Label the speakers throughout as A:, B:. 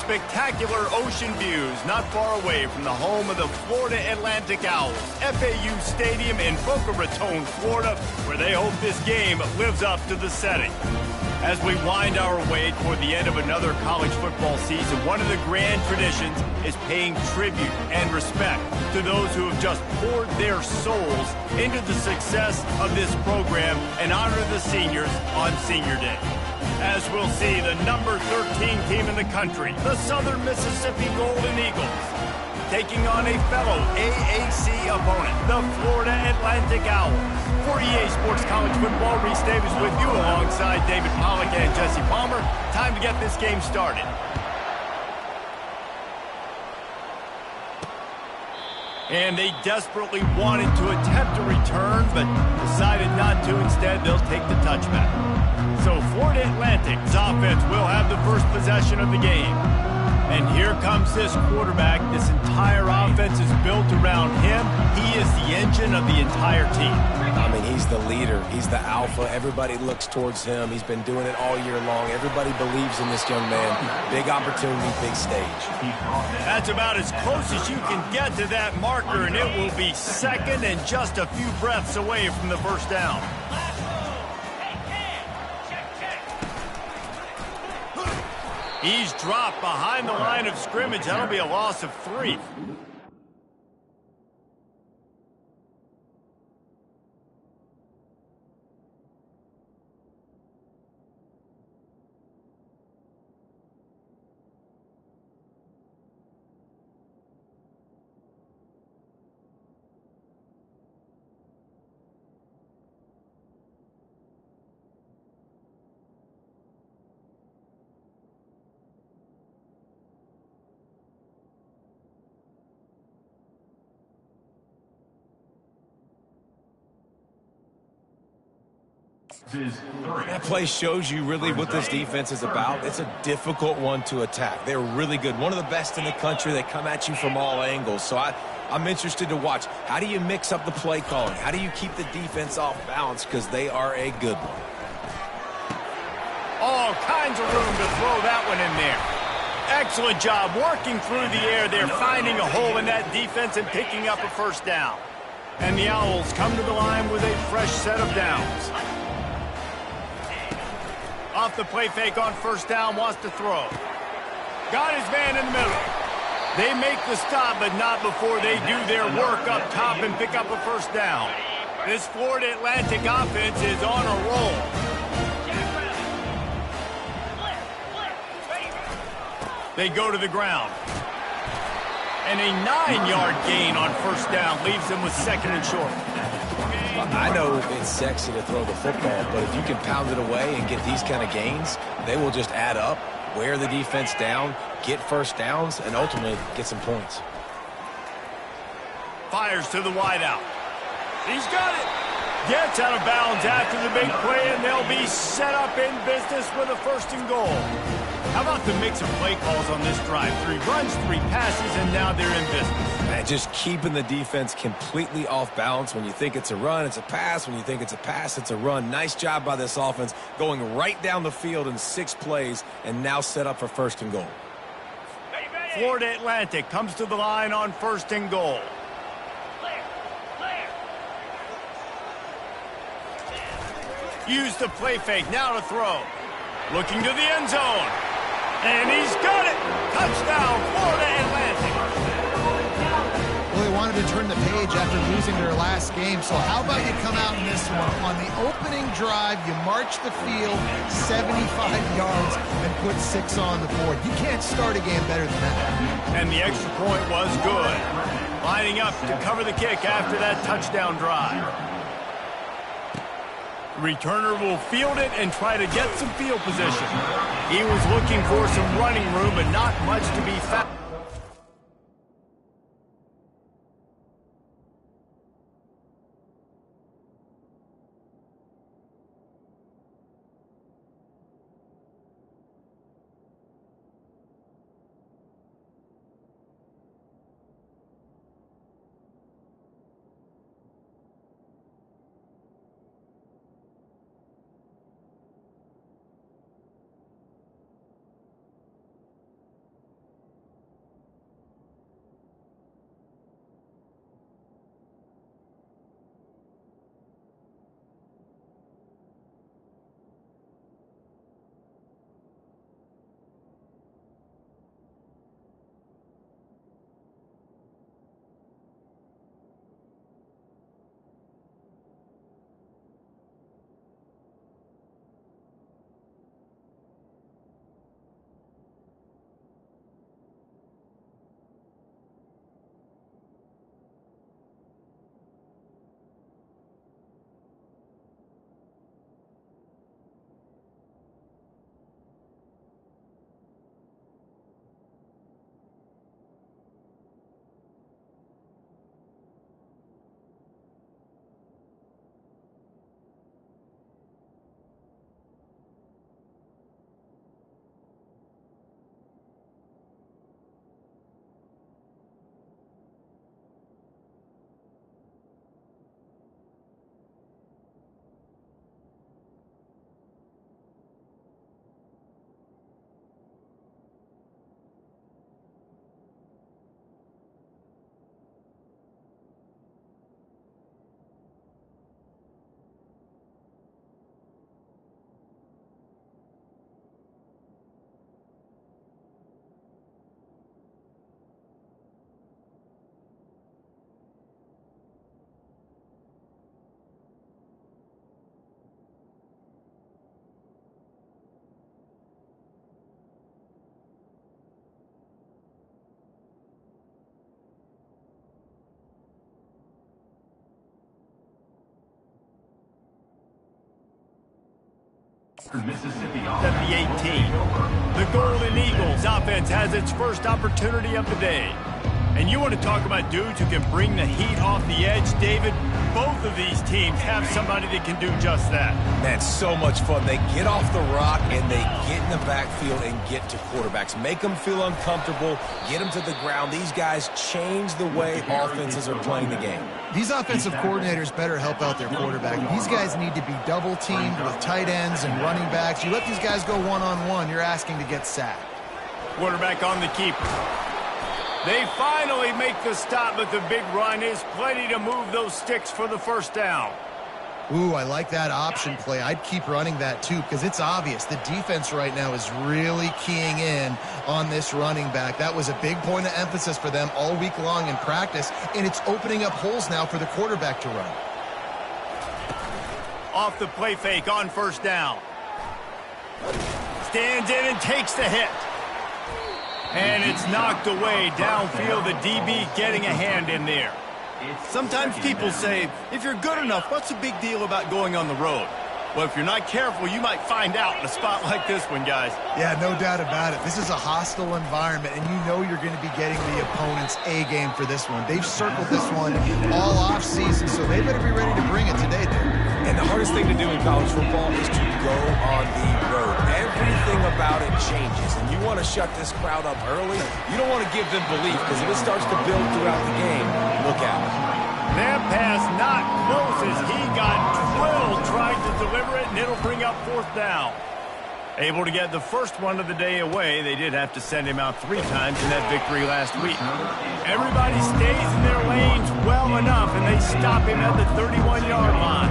A: spectacular ocean views not far away from the home of the Florida Atlantic Owls, FAU Stadium in Boca Raton, Florida, where they hope this game lives up to the setting. As we wind our way toward the end of another college football season, one of the grand traditions is paying tribute and respect to those who have just poured their souls into the success of this program and honor the seniors on Senior Day. As we'll see, the number 13 team in the country, the Southern Mississippi Golden Eagles, taking on a fellow AAC opponent, the Florida Atlantic Owls. For EA Sports College Football, Reese Davis with you alongside David Pollack and Jesse Palmer. Time to get this game started. And they desperately wanted to attempt a return, but decided not to. Instead, they'll take the touchback. So Florida Atlantic's offense will have the first possession of the game. And here comes this quarterback. This entire offense is built around him. He is the engine of the entire team.
B: I mean, he's the leader. He's the alpha. Everybody looks towards him. He's been doing it all year long. Everybody believes in this young man. Big opportunity, big stage.
A: That's about as close as you can get to that marker, and it will be second and just a few breaths away from the first down. He's dropped behind the line of scrimmage. That'll be a loss of 3.
B: That play shows you really what this defense is about. It's a difficult one to attack. They're really good. One of the best in the country. They come at you from all angles. So I'm interested to watch. How do you mix up the play calling? How do you keep the defense off balance? Because they are a good one.
A: All kinds of room to throw that one in there. Excellent job working through the air. They're finding a hole in that defense and picking up a first down. And the Owls come to the line with a fresh set of downs. Off the play fake on first down, wants to throw. Got his man in the middle. They make the stop, but not before they do their work up top and pick up a first down. This Florida Atlantic offense is on a roll. They go to the ground. And a 9-yard gain on first down leaves them with second and short.
B: I know it's sexy to throw the football, but if you can pound it away and get these kind of gains, they will just add up, wear the defense down, get first downs, and ultimately get some points.
A: Fires to the wideout. He's got it. Gets out of bounds after the big play, and they'll be set up in business with a first and goal. How about the mix of play calls on this drive? 3 runs, 3 passes, and now they're in business.
B: And just keeping the defense completely off balance. When you think it's a run, it's a pass. When you think it's a pass, it's a run. Nice job by this offense going right down the field in 6 plays and now set up for first and goal.
A: Florida Atlantic comes to the line on first and goal. Use the play fake, now to throw. Looking to the end zone. And he's got it! Touchdown, Florida Atlantic!
C: Well, they wanted to turn the page after losing their last game, so how about you come out in this one? On the opening drive, you march the field 75 yards and put 6 on the board. You can't start a game better than that.
A: And the extra point was good. Lining up to cover the kick after that touchdown drive. Returner will field it and try to get some field position. He was looking for some running room, but not much to be found. At the 18. The Golden Eagles offense has its first opportunity of the day. And you want to talk about dudes who can bring the heat off the edge, David? Both of these teams have somebody that can do just that.
B: Man, so much fun. They get off the rock and they get in the backfield and get to quarterbacks. Make them feel uncomfortable, get them to the ground. These guys change the way offenses are playing the game.
C: These offensive coordinators better help out their quarterback. These guys need to be double-teamed with tight ends and running backs. You let these guys go one-on-one, you're asking to get sacked.
A: Quarterback on the keeper. They finally make the stop, but the big run is plenty to move those sticks for the first down.
C: Ooh, I like that option play. I'd keep running that too because it's obvious the defense right now is really keying in on this running back. That was a big point of emphasis for them all week long in practice, and it's opening up holes now for the quarterback to run.
A: Off the play fake on first down. Stands in and takes the hit. And it's knocked away downfield. The DB getting a hand in there. Sometimes people say, if you're good enough, what's the big deal about going on the road? Well, if you're not careful, you might find out in a spot like this one, guys.
C: Yeah, no doubt about it. This is a hostile environment, and you know you're going to be getting the opponent's A game for this one. They've circled this one all off season, so they better be ready to bring it today, David.
B: And the hardest thing to do in college football is to go on the road. Everything about it changes, and you want to shut this crowd up early. You don't want to give them belief, because if it starts to build throughout the game, look out.
A: That pass not close as he got drilled trying to deliver it, and it'll bring up fourth down. Able to get the first one of the day away. They did have to send him out 3 times in that victory last week. Everybody stays in their lanes well enough, and they stop him at the 31-yard line.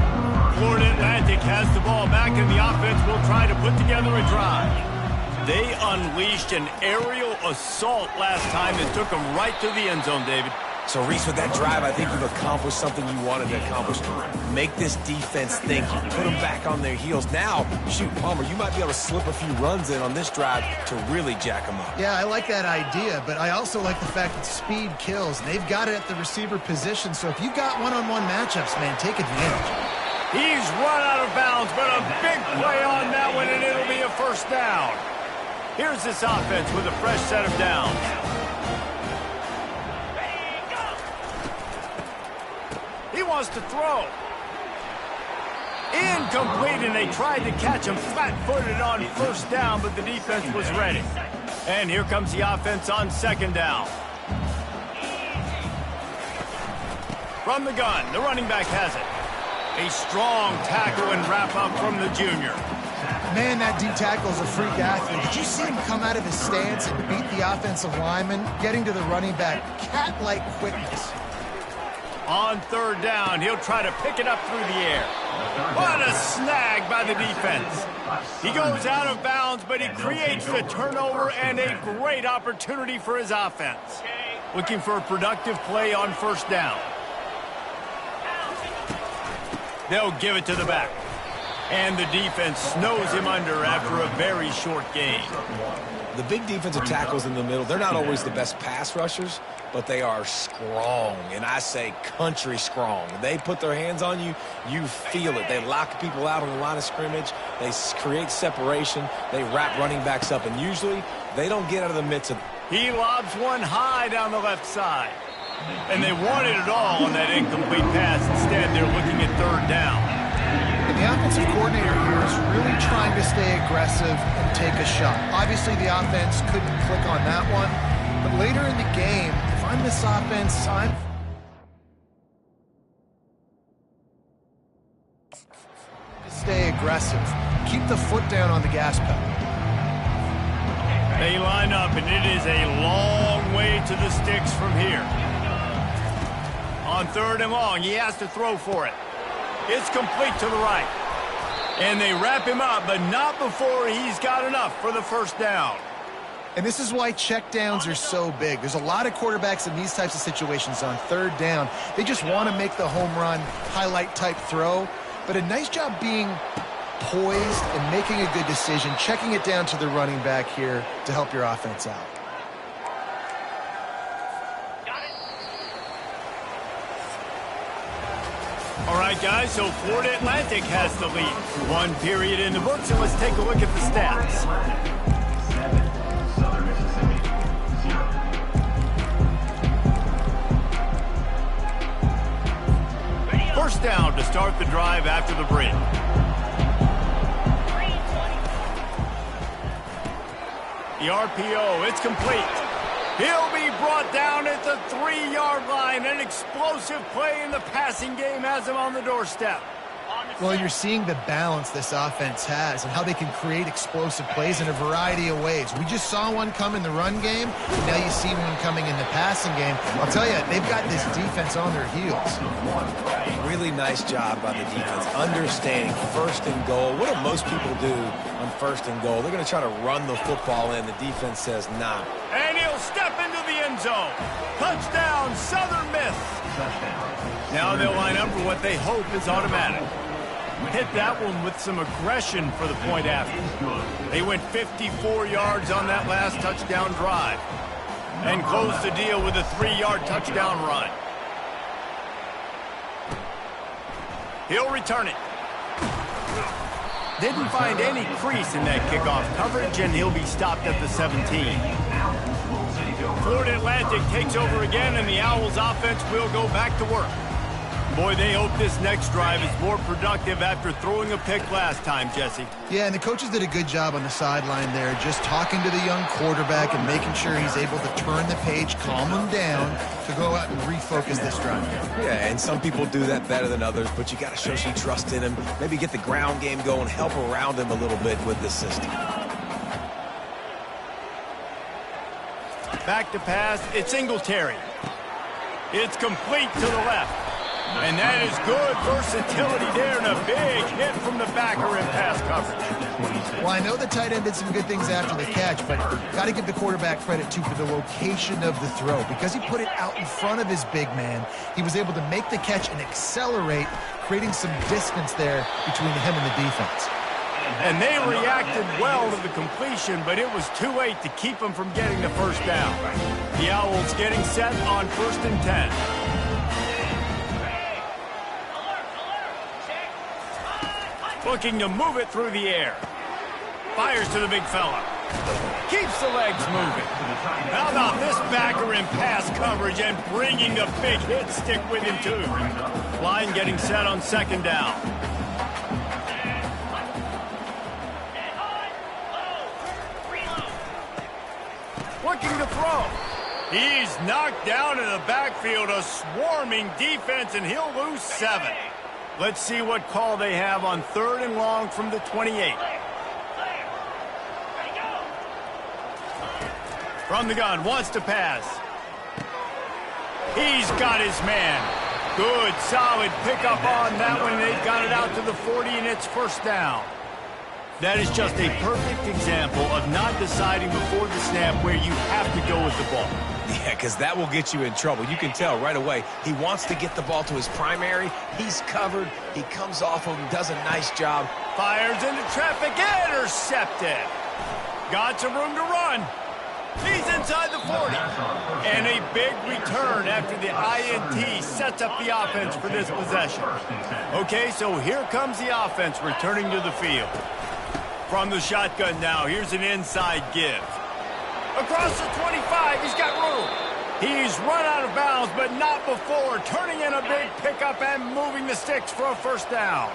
A: Florida Atlantic has the ball back, and the offense will try to put together a drive. They unleashed an aerial assault last time that took them right to the end zone, David.
B: So, Reese, with that drive, I think you've accomplished something you wanted to accomplish. Make this defense think. Put them back on their heels. Now, shoot, Palmer, you might be able to slip a few runs in on this drive to really jack them up.
C: Yeah, I like that idea, but I also like the fact that speed kills. And they've got it at the receiver position, so if you've got one-on-one matchups, man, take advantage.
A: He's run out of bounds, but a big play on that one, and it'll be a first down. Here's this offense with a fresh set of downs. He wants to throw. Incomplete, and they tried to catch him flat-footed on first down, but the defense was ready. And here comes the offense on second down. From the gun, the running back has it. A strong tackle and wrap-up from the junior.
C: Man, that D-tackle is a freak athlete. Did you see him come out of his stance and beat the offensive lineman, getting to the running back? Cat-like quickness.
A: On third down, he'll try to pick it up through the air. What a snag by the defense. He goes out of bounds, but he creates the turnover and a great opportunity for his offense. Looking for a productive play on first down. They'll give it to the back. And the defense snows him under after a very short game.
B: The big defensive tackles in the middle, they're not always the best pass rushers, but they are strong, and I say country strong. They put their hands on you, you feel it. They lock people out on the line of scrimmage. They create separation. They wrap running backs up, and usually they don't get out of the midst of.
A: He lobs one high down the left side. And they wanted it all on that incomplete pass. Instead, they're looking at third down.
C: And the offensive coordinator here is really trying to stay aggressive and take a shot. Obviously, the offense couldn't click on that one. But later in the game, if I'm this offense, I'm stay aggressive. Keep the foot down on the gas pedal.
A: They line up, and it is a long way to the sticks from here. On third and long, he has to throw for it. It's complete to the right. And they wrap him up, but not before he's got enough for the first down.
C: And this is why checkdowns are so big. There's a lot of quarterbacks in these types of situations on third down. They just want to make the home run, highlight-type throw. But a nice job being poised and making a good decision, checking it down to the running back here to help your offense out.
A: All right, right, guys, so Florida Atlantic has the lead. One period in the books, and let's take a look at the stats. First down to start the drive after the break. The RPO, it's complete. He'll be brought down at the 3-yard line. An explosive play in the passing game has him on the doorstep.
C: Well, you're seeing the balance this offense has and how they can create explosive plays in a variety of ways. We just saw one come in the run game. Now you see one coming in the passing game. I'll tell you, they've got this defense on their heels.
B: Really nice job by the defense, understanding first and goal. What do most people do on first and goal? They're going to try to run the football in. The defense says, nah.
A: And he'll step into the end zone. Touchdown, Southern Miss. Now they'll line up for what they hope is automatic. Hit that one with some aggression for the point after. They went 54 yards on that last touchdown drive and closed the deal with a 3-yard touchdown run. He'll return it. Didn't find any crease in that kickoff coverage, and he'll be stopped at the 17. Florida Atlantic takes over again, and the Owls offense will go back to work. Boy, they hope this next drive is more productive after throwing a pick last time, Jesse.
C: Yeah, and the coaches did a good job on the sideline there, just talking to the young quarterback and making sure he's able to turn the page, calm him down, to go out and refocus this drive.
B: Yeah, and some people do that better than others, but you got to show some trust in him. Maybe get the ground game going, help around him a little bit with this system.
A: Back to pass, it's Singletary. It's complete to the left. And that is good versatility there, and a big hit from the backer in pass coverage.
C: Well, I know the tight end did some good things after the catch, but got to give the quarterback credit, too, for the location of the throw. Because he put it out in front of his big man, he was able to make the catch and accelerate, creating some distance there between him and the defense.
A: And they reacted well to the completion, but it was too late to keep him from getting the first down. The Owls getting set on 1st and 10. Looking to move it through the air. Fires to the big fella. Keeps the legs moving. How about this backer in pass coverage and bringing the big hit stick with him, too. Line getting set on 2nd down. Looking to throw. He's knocked down in the backfield. A swarming defense, and he'll lose 7. Let's see what call they have on 3rd and long from the 28. From the gun, wants to pass. He's got his man. Good, solid pickup on that one. They've got it out to the 40, and it's 1st down. That is just a perfect example of not deciding before the snap where you have to go with the ball.
B: Yeah, because that will get you in trouble. You can tell right away he wants to get the ball to his primary. He's covered. He comes off of him, does a nice job.
A: Fires into traffic, intercepted. Got some room to run. He's inside the 40. And a big return after the INT sets up the offense for this possession. Okay, so here comes the offense returning to the field. From the shotgun now, here's an inside give. Across the 25, he's got room. He's run out of bounds, but not before turning in a big pickup and moving the sticks for a 1st down.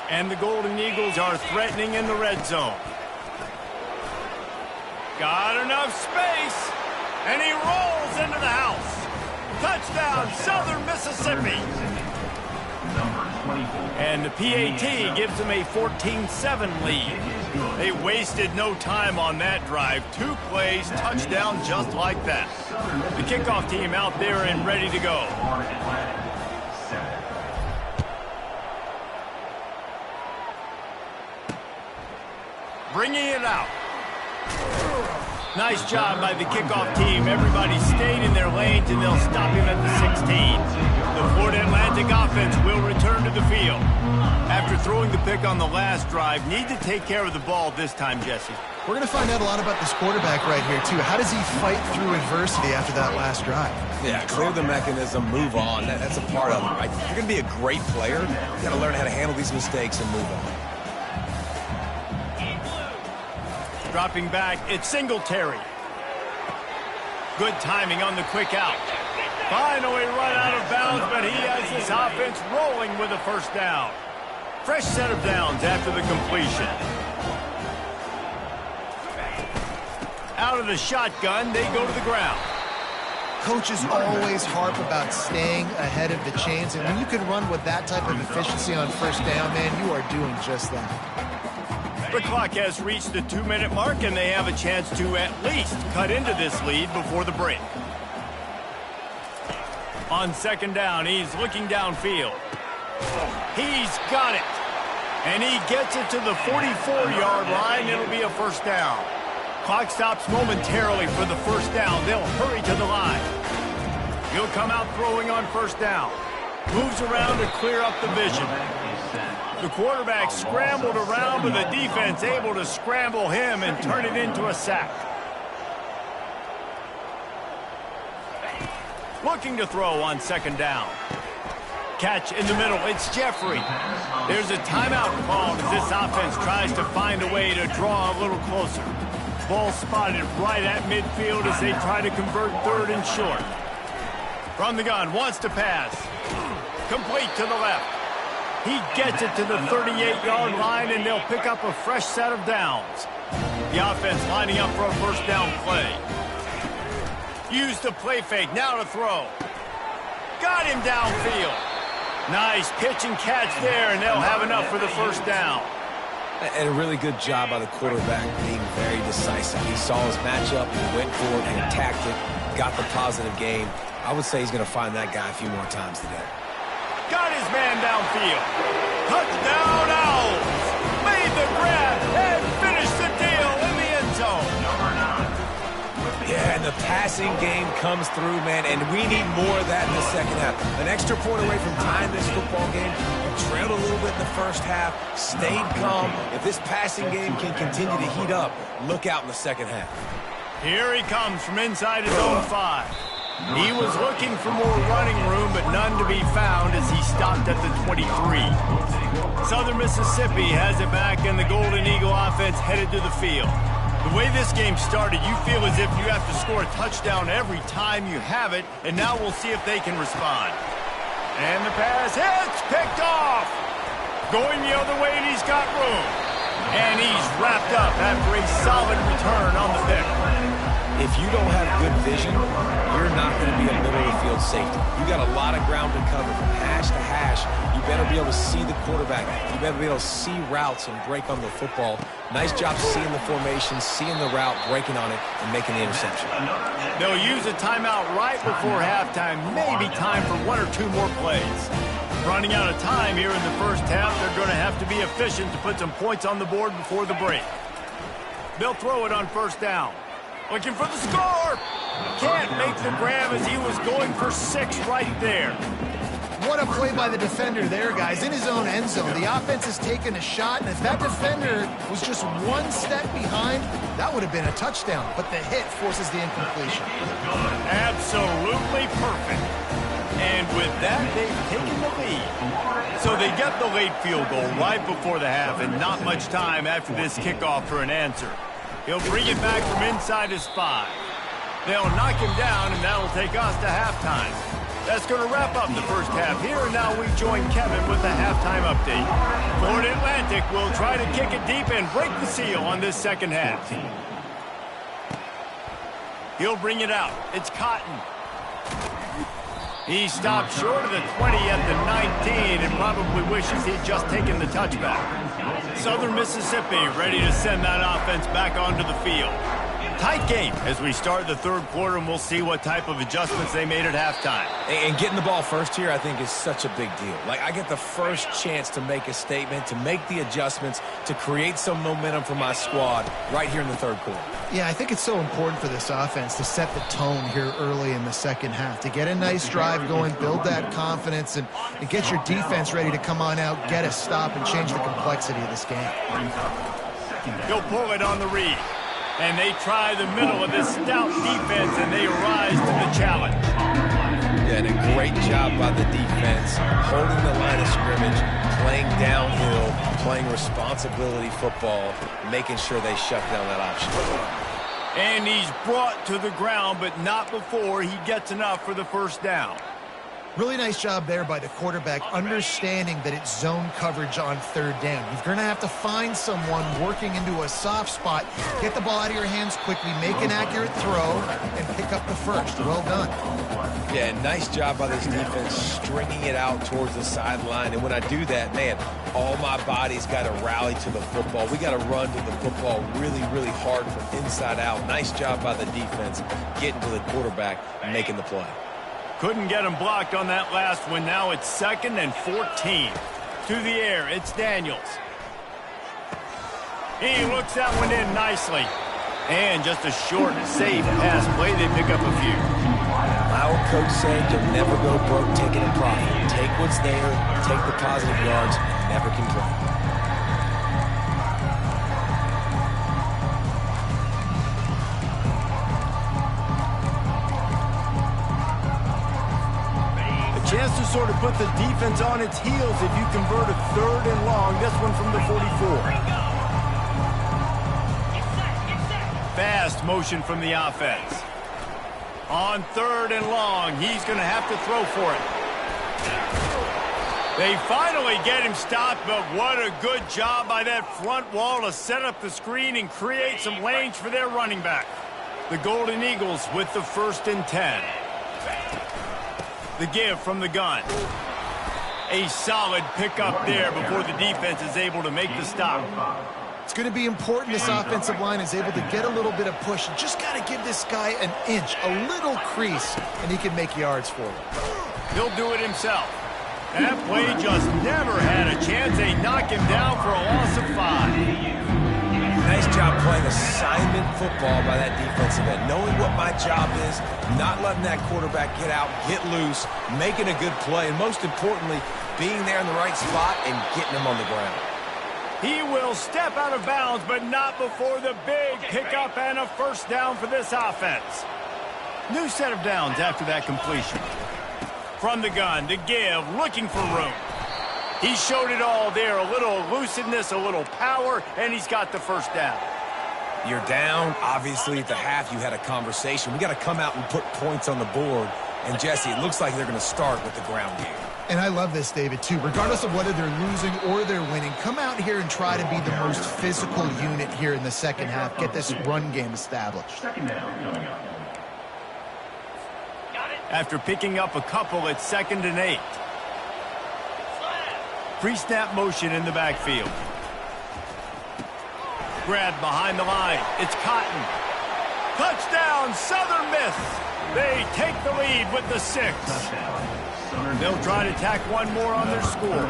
A: And the Golden Eagles are threatening in the red zone. Got enough space, and he rolls into the house. Touchdown, Southern Mississippi. And the PAT gives them a 14-7 lead. They wasted no time on that drive. 2 plays, touchdown just like that. The kickoff team out there and ready to go. Bringing it out. Nice job by the kickoff team. Everybody stayed in their lanes, and they'll stop him at the 16. The Florida Atlantic offense will return to the field. After throwing the pick on the last drive, need to take care of the ball this time, Jesse.
C: We're going to find out a lot about this quarterback right here, too. How does he fight through adversity after that last drive?
B: Yeah, clear the mechanism, move on. That's a part of it, right? If you're going to be a great player, you got to learn how to handle these mistakes and move on.
A: Dropping back, it's Singletary. Good timing on the quick out. Finally run out of bounds, but he has his offense rolling with a first down. Fresh set of downs after the completion. Out of the shotgun, they go to the ground.
C: Coaches always harp about staying ahead of the chains, and when you can run with that type of efficiency on first down, man, you are doing just that.
A: The clock has reached the 2-minute mark, and they have a chance to at least cut into this lead before the break. On second down, he's looking downfield. He's got it. And he gets it to the 44-yard line. It'll be a first down. Clock stops momentarily for the first down. They'll hurry to the line. He'll come out throwing on first down. Moves around to clear up the vision. The quarterback scrambled around, but the defense able to scramble him and turn it into a sack. Looking to throw on second down. Catch in the middle. It's Jeffrey. There's a timeout called as this offense tries to find a way to draw a little closer. Ball spotted right at midfield as they try to convert third and short. From the gun, wants to pass. Complete to the left. He gets it to the 38-yard line, and they'll pick up a fresh set of downs. The offense lining up for a first down play. Use the play fake, now to throw. Got him downfield. Nice pitch and catch there, and they'll have enough for the first down.
B: And a really good job by the quarterback being very decisive. He saw his matchup, he went for it, and attacked it, got the positive gain. I would say he's going to find that guy a few more times today.
A: Got his man downfield. Touchdown Owls. Made the grab and finished the deal in the end zone.
B: Yeah, and the passing game comes through, man, and we need more of that in the second half. An extra point away from tying this football game. We trailed a little bit in the first half, stayed calm. If this passing game can continue to heat up, look out in the second half.
A: Here he comes from inside his own 5. He was looking for more running room, but none to be found as he stopped at the 23. Southern Mississippi has it back, and the Golden Eagle offense headed to the field. The way this game started, you feel as if you have to score a touchdown every time you have it, and now we'll see if they can respond. And the pass hits, picked off. Going the other way, and he's got room. And he's wrapped up after a solid return on the pick.
B: If you don't have good vision, you're not going to be a middle-of-the-field safety. You got a lot of ground to cover from hash to hash. You better be able to see the quarterback. You better be able to see routes and break on the football. Nice job seeing the formation, seeing the route, breaking on it, and making the interception.
A: They'll use a timeout right before halftime. Maybe time for 1 or 2 more plays. Running out of time here in the first half, they're going to have to be efficient to put some points on the board before the break. They'll throw it on first down. Looking for the score. Can't make the grab as he was going for 6 right there.
C: What a play by the defender there, guys. In his own end zone, the offense has taken a shot, and if that defender was just 1 step behind, that would have been a touchdown. But the hit forces the incompletion.
A: Absolutely perfect. And with that, they've taken the lead. So they get the late field goal right before the half, and not much time after this kickoff for an answer. He'll bring it back from inside his 5. They'll knock him down, and that'll take us to halftime. That's going to wrap up the first half here, and now we join Kevin with the halftime update. Florida Atlantic will try to kick it deep and break the seal on this second half. He'll bring it out. It's Cotton. He stopped short of the 20 at the 19 and probably wishes he'd just taken the touchback. Southern Mississippi ready to send that offense back onto the field. Tight game as we start the third quarter, and we'll see what type of adjustments they made at halftime.
B: And getting the ball first here, I think, is such a big deal. Like, I get the first chance to make a statement, to make the adjustments, to create some momentum for my squad right here in the third quarter.
C: Yeah, I think it's so important for this offense to set the tone here early in the second half, to get a nice drive going, build that confidence, and get your defense ready to come on out, get a stop, and change the complexity of this game.
A: He'll pull it on the read. And they try the middle of this stout defense, and they rise to the challenge.
B: Yeah, and a great job by the defense, holding the line of scrimmage, playing downhill, playing responsibility football, making sure they shut down that option.
A: And he's brought to the ground, but not before he gets enough for the first down.
C: Really nice job there by the quarterback, understanding that it's zone coverage on third down. You're going to have to find someone working into a soft spot, get the ball out of your hands quickly, make an accurate throw, and pick up the first. Well done.
B: Yeah, nice job by this defense stringing it out towards the sideline. And when I do that, man, all my body's got to rally to the football. We got to run to the football really, really hard from inside out. Nice job by the defense getting to the quarterback and making the play.
A: Couldn't get him blocked on that last one. Now it's 2nd and 14. To the air, it's Daniels. He looks that one in nicely. And just a short, safe pass play. They pick up a few.
B: My old coach said you'll never go broke taking a profit. Take what's there, take the positive yards, never complain.
A: Chance to sort of put the defense on its heels if you convert a 3rd and long. This one from the 44. Fast motion from the offense. On 3rd and long, he's going to have to throw for it. They finally get him stopped, but what a good job by that front wall to set up the screen and create some lanes for their running back. The Golden Eagles with the 1st and 10. The give from the gun. A solid pickup there before the defense is able to make the stop.
C: It's going to be important this offensive line is able to get a little bit of push. Just got to give this guy an inch, a little crease, and he can make yards for it.
A: He'll do it himself. That play just never had a chance. They knock him down for a loss of 5.
B: Nice job playing assignment football by that defensive end. Knowing what my job is, not letting that quarterback get out, get loose, making a good play, and most importantly, being there in the right spot and getting him on the ground.
A: He will step out of bounds, but not before the big pickup and a first down for this offense. New set of downs after that completion. From the gun, to give, looking for room. He showed it all there, a little elusiveness, a little power, and he's got the first down.
B: You're down. Obviously, at the half, you had a conversation. We got to come out and put points on the board. And, Jesse, it looks like they're going to start with the ground game.
C: And I love this, David, too. Regardless of whether they're losing or they're winning, come out here and try to be the most physical unit here in the second half. Get this run game established.
A: After picking up a couple, it's 2nd and 8. Pre-snap motion in the backfield. Grabbed behind the line. It's Cotton. Touchdown, Southern Miss. They take the lead with the 6. They'll try to tack one more on their score.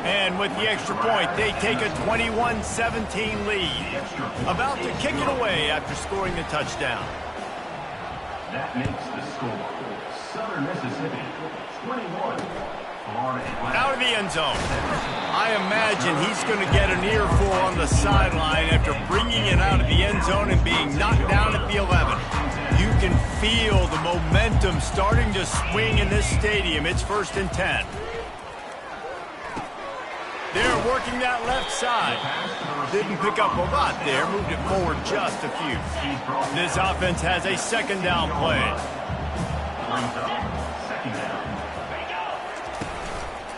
A: And with the extra point, they take a 21-17 lead. About to kick it away after scoring the touchdown.
D: That makes the score. Southern Mississippi, 21.
A: Out of the end zone. I imagine he's going to get an earful on the sideline after bringing it out of the end zone and being knocked down at the 11. You can feel the momentum starting to swing in this stadium. It's 1st and 10. They're working that left side. Didn't pick up a lot there. Moved it forward just a few. This offense has a 2nd down play.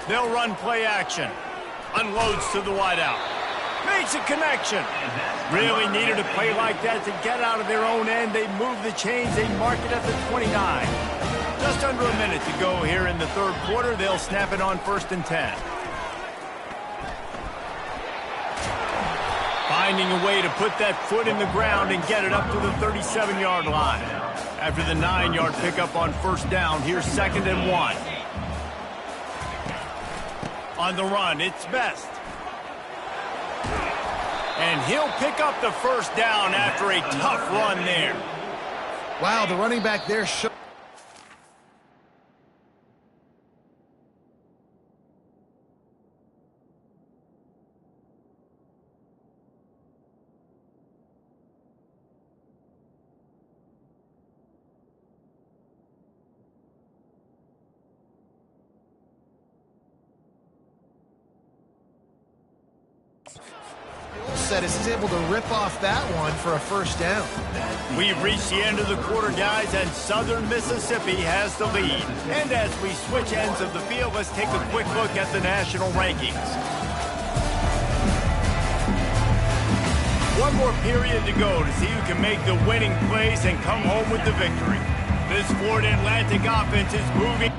A: They'll run play action. Unloads to the wideout. Makes a connection. Really needed a play like that to get out of their own end. They move the chains. They mark it at the 29. Just under a minute to go here in the 3rd quarter. They'll snap it on 1st and 10. Finding a way to put that foot in the ground and get it up to the 37-yard line. After the 9-yard pickup on 1st down, here's 2nd and 1. On the run, it's Best. And he'll pick up the first down after a tough run there.
C: Wow, the running back there showed. As he's able to rip off that one for a first down.
A: We've reached the end of the quarter, guys, and Southern Mississippi has the lead. And as we switch ends of the field, let's take a quick look at the national rankings. One more period to go to see who can make the winning plays and come home with the victory. This Florida Atlantic offense is moving.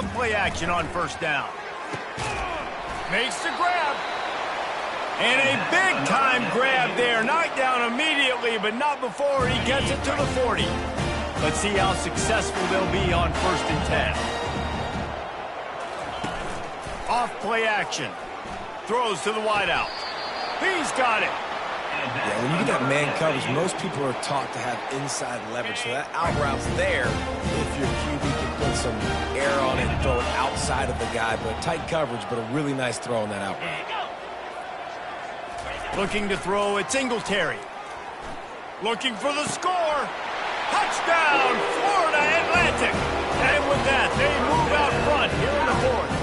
A: Off play action on first down. Makes the grab. And a big-time grab there. Knocked down immediately, but not before he gets it to the 40. Let's see how successful they'll be on 1st and 10. Off play action. Throws to the wideout. He's got it.
B: Yeah, when you get that man coverage, most people are taught to have inside leverage. So that out route's there if your QB can put some air on it and throw it outside of the guy. But tight coverage, but a really nice throw on that out route.
A: Looking to throw at Singletary. Looking for the score. Touchdown, Florida Atlantic. And with that, they move out front here in the 4th.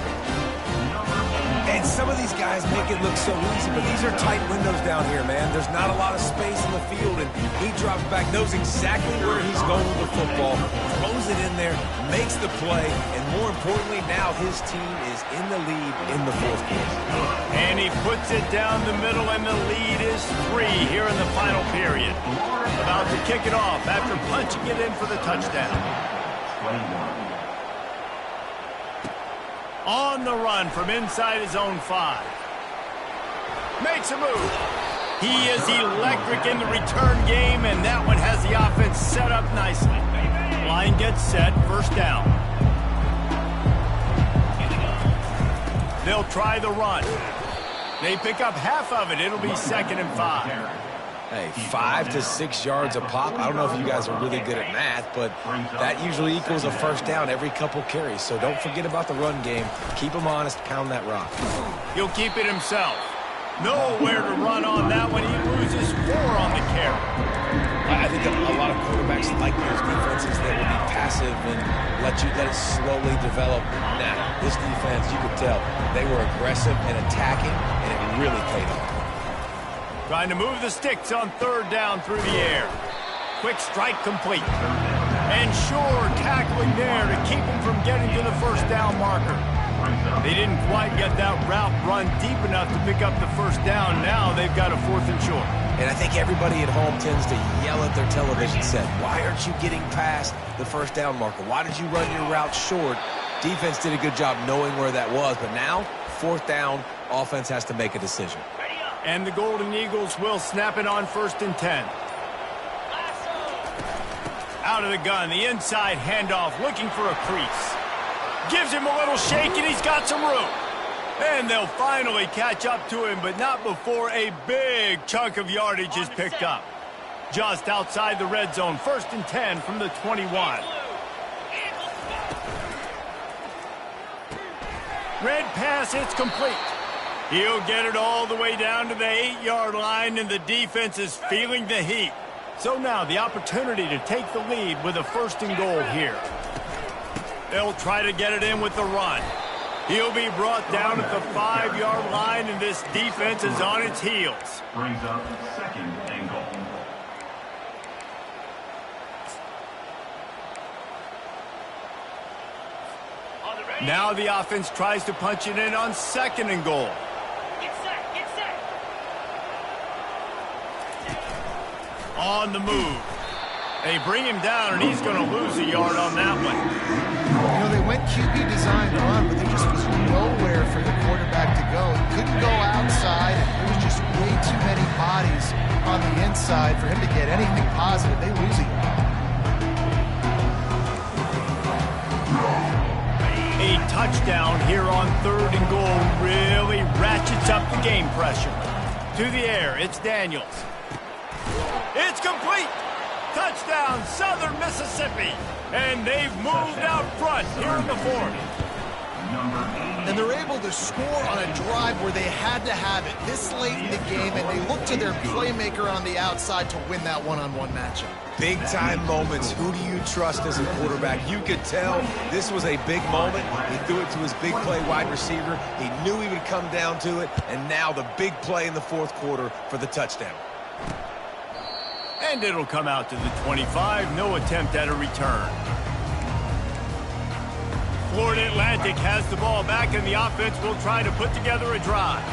B: And some of these guys make it look so easy, but these are tight windows down here, man. There's not a lot of space in the field, and he drops back, knows exactly where he's going with the football, throws it in there, makes the play, and more importantly, now his team is in the lead in the 4th quarter.
A: And he puts it down the middle, and the lead is 3 here in the final period. About to kick it off after punching it in for the touchdown.
D: 21.
A: On the run from inside his own 5. Makes a move. He is electric in the return game, and that one has the offense set up nicely. Line gets set, 1st down. They'll try the run. They pick up half of it. It'll be 2nd and 5.
B: Hey, 5 to 6 yards a pop. I don't know if you guys are really good at math, but that usually equals a 1st down every couple carries. So don't forget about the run game. Keep them honest. Pound that rock.
A: He'll keep it himself. Nowhere to run on that one. He loses 4 on the carry.
B: I think a lot of quarterbacks like those defenses that will be passive and let it slowly develop. Now, this defense, you could tell, they were aggressive and attacking, and it really paid off.
A: Trying to move the sticks on 3rd down through the air. Quick strike complete. And sure tackling there to keep him from getting to the 1st down marker. They didn't quite get that route run deep enough to pick up the 1st down. Now they've got a 4th and short.
B: And I think everybody at home tends to yell at their television set, why aren't you getting past the 1st down marker? Why did you run your route short? Defense did a good job knowing where that was, but now, 4th down, offense has to make a decision.
A: And the Golden Eagles will snap it on 1st and 10. Out of the gun, the inside handoff, looking for a crease. Gives him a little shake, and he's got some room. And they'll finally catch up to him, but not before a big chunk of yardage is picked up. Just outside the red zone, 1st and 10 from the 21. Red pass, it's complete. He'll get it all the way down to the 8-yard line, and the defense is feeling the heat. So now the opportunity to take the lead with a 1st and goal here. They'll try to get it in with the run. He'll be brought down at the 5-yard line, and this defense is on its heels.
D: Brings up 2nd and goal.
A: Now the offense tries to punch it in on 2nd and goal. On the move. They bring him down, and he's going to lose a yard on that one.
C: You know, they went QB design run, but there just was nowhere for the quarterback to go. He couldn't go outside. There was just way too many bodies on the inside for him to get anything positive. They lose a yard.
A: A touchdown here on 3rd and goal really ratchets up the game pressure. To the air, it's Daniels. It's complete. Touchdown, Southern Mississippi. And they've moved out front here in the 4th.
C: And they're able to score on a drive where they had to have it this late in the game, and they look to their playmaker on the outside to win that one-on-one matchup.
B: Big-time moments. Who do you trust as a quarterback? You could tell this was a big moment. He threw it to his big play wide receiver. He knew he would come down to it, and now the big play in the 4th quarter for the touchdown.
A: And it'll come out to the 25. No attempt at a return. Florida Atlantic has the ball back, and the offense will try to put together a drive.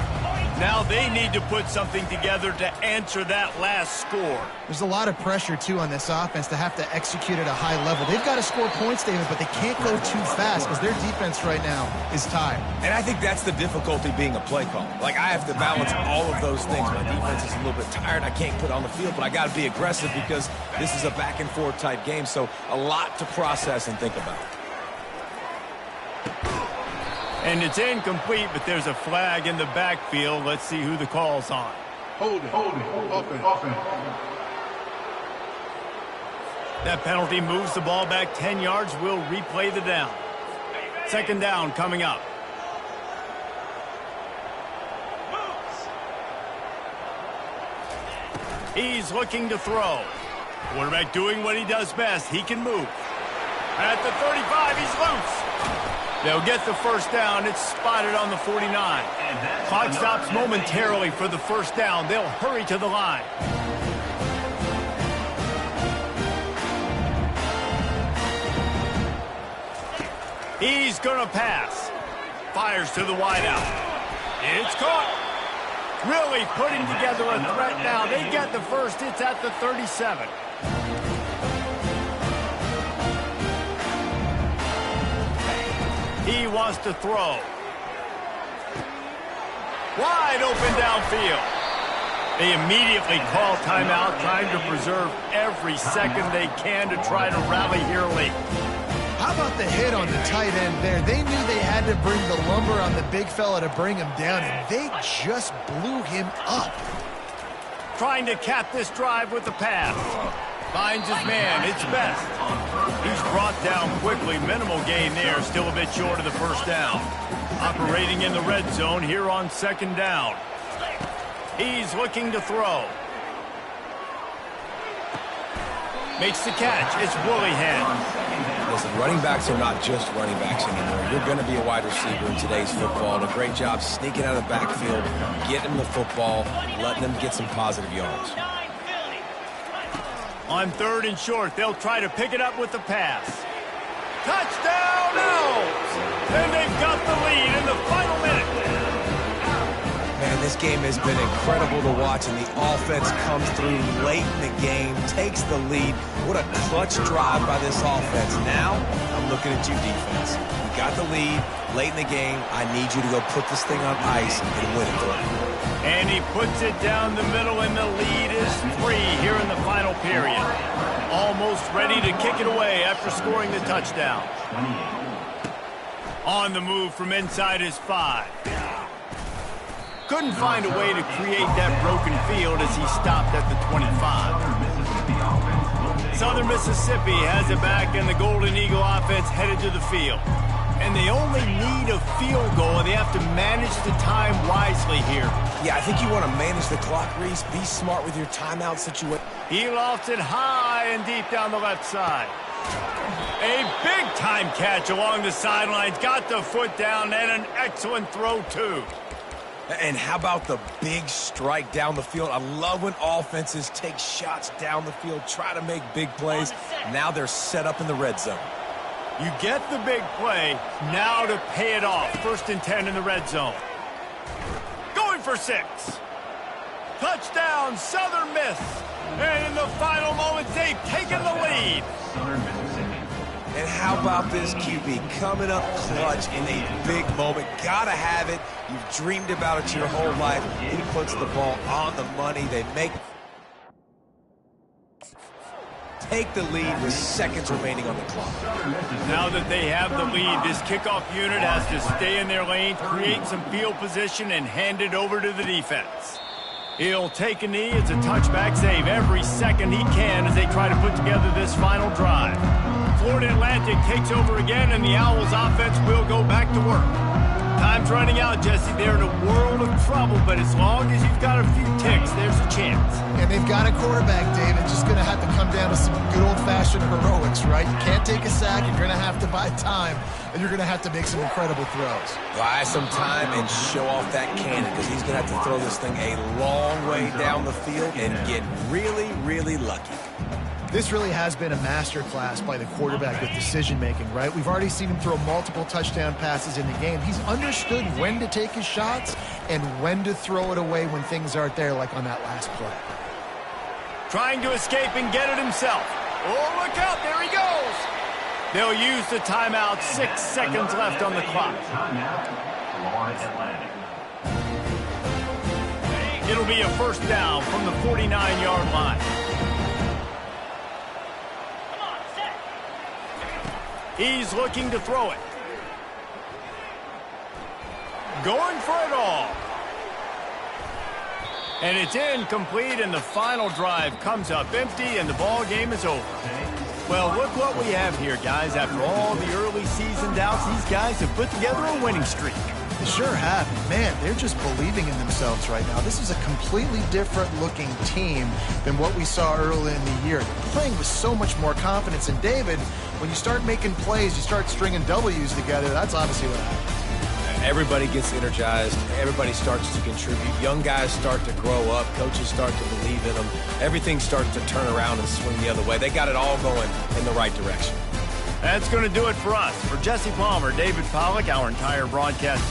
A: Now they need to put something together to answer that last score.
C: There's a lot of pressure, too, on this offense to have to execute at a high level. They've got to score points, David, but they can't go too fast because their defense right now is tired.
B: And I think that's the difficulty being a play caller. Like, I have to balance all of those things. My defense is a little bit tired. I can't put on the field, but I got to be aggressive because this is a back-and-forth type game, so a lot to process and think about.
A: And it's incomplete, but there's a flag in the backfield. Let's see who the call's on.
E: Hold it. Offense.
A: That penalty moves the ball back 10 yards. We'll replay the down. Second down coming up. He's looking to throw. Quarterback doing what he does best. He can move. At the 35, he's loose. They'll get the first down. It's spotted on the 49. Clock stops momentarily for the first down. They'll hurry to the line. He's going to pass. Fires to the wideout. It's caught. Really putting together a threat now. They get the first. It's at the 37. He wants to throw. Wide open downfield. They immediately call timeout, trying to preserve every second they can to try to rally here late.
C: How about the hit on the tight end there? They knew they had to bring the lumber on the big fella to bring him down, and they just blew him up.
A: Trying to cap this drive with the pass. Finds his man. It's Best. He's brought down quickly. Minimal gain there. Still a bit short of the first down. Operating in the red zone here on second down. He's looking to throw. Makes the catch. It's Woolihan.
B: Listen, running backs are not just running backs anymore. You're going to be a wide receiver in today's football. And a great job sneaking out of the backfield, getting them the football, letting them get some positive yards.
A: On third and short, they'll try to pick it up with the pass. Touchdown, Owls! And they've got the lead in the final minute.
B: Man, this game has been incredible to watch, and the offense comes through late in the game, takes the lead. What a clutch drive by this offense. Now, I'm looking at you, defense. We got the lead late in the game. I need you to go put this thing on ice and win it for me.
A: And he puts it down the middle, and the lead is 3 here in the final period. Almost ready to kick it away after scoring the touchdown. On the move from inside his 5. Couldn't find a way to create that broken field as he stopped at the 25. Southern Mississippi has it back, and the Golden Eagle offense headed to the field. And they only need a field goal, and they have to manage the time wisely here.
B: Yeah, I think you want to manage the clock, Reese. Be smart with your timeout situation.
A: He lofts it high and deep down the left side. A big-time catch along the sidelines. Got the foot down, and an excellent throw, too.
B: And how about the big strike down the field? I love when offenses take shots down the field, try to make big plays. Now they're set up in the red zone.
A: You get the big play, now to pay it off. 1st and 10 in the red zone. Going for 6. Touchdown, Southern Miss. And in the final moments, they've taken the lead.
D: Southern Mississippi.
B: And how about this QB coming up clutch in a big moment? Gotta have it. You've dreamed about it your whole life. He puts the ball on the money. They take the lead with seconds remaining on the clock.
A: Now that they have the lead, this kickoff unit has to stay in their lane, create some field position, and hand it over to the defense. He'll take a knee. It's a touchback save every second he can as they try to put together this final drive. Florida Atlantic takes over again, and the Owls offense will go back to work. Time's running out, Jesse. They're in a world of trouble, but as long as you've got a few ticks, there's a chance.
C: And they've got a quarterback, David. Just going to have to come down to some good old-fashioned heroics, right? You can't take a sack. You're going to have to buy time, and you're going to have to make some incredible throws.
B: Buy some time and show off that cannon, because he's going to have to throw this thing a long way down the field and get really, really lucky.
C: This really has been a masterclass by the quarterback with decision-making, right? We've already seen him throw multiple touchdown passes in the game. He's understood when to take his shots and when to throw it away when things aren't there, like on that last play.
A: Trying to escape and get it himself. Oh, look out, there he goes. They'll use the timeout, 6 seconds left on the clock.
D: Timeout, Florida Atlantic.
A: It'll be a first down from the 49-yard line. He's looking to throw it. Going for it all. And it's incomplete, and the final drive comes up empty, and the ball game is over. Well, look what we have here, guys. After all the early season doubts, these guys have put together a winning streak.
C: They sure have. Man, they're just believing in themselves right now. This is a completely different-looking team than what we saw early in the year. They're playing with so much more confidence. And, David, when you start making plays, you start stringing W's together, that's obviously what happens.
B: Everybody gets energized. Everybody starts to contribute. Young guys start to grow up. Coaches start to believe in them. Everything starts to turn around and swing the other way. They got it all going in the right direction.
A: That's going to do it for us. For Jesse Palmer, David Pollack, our entire broadcast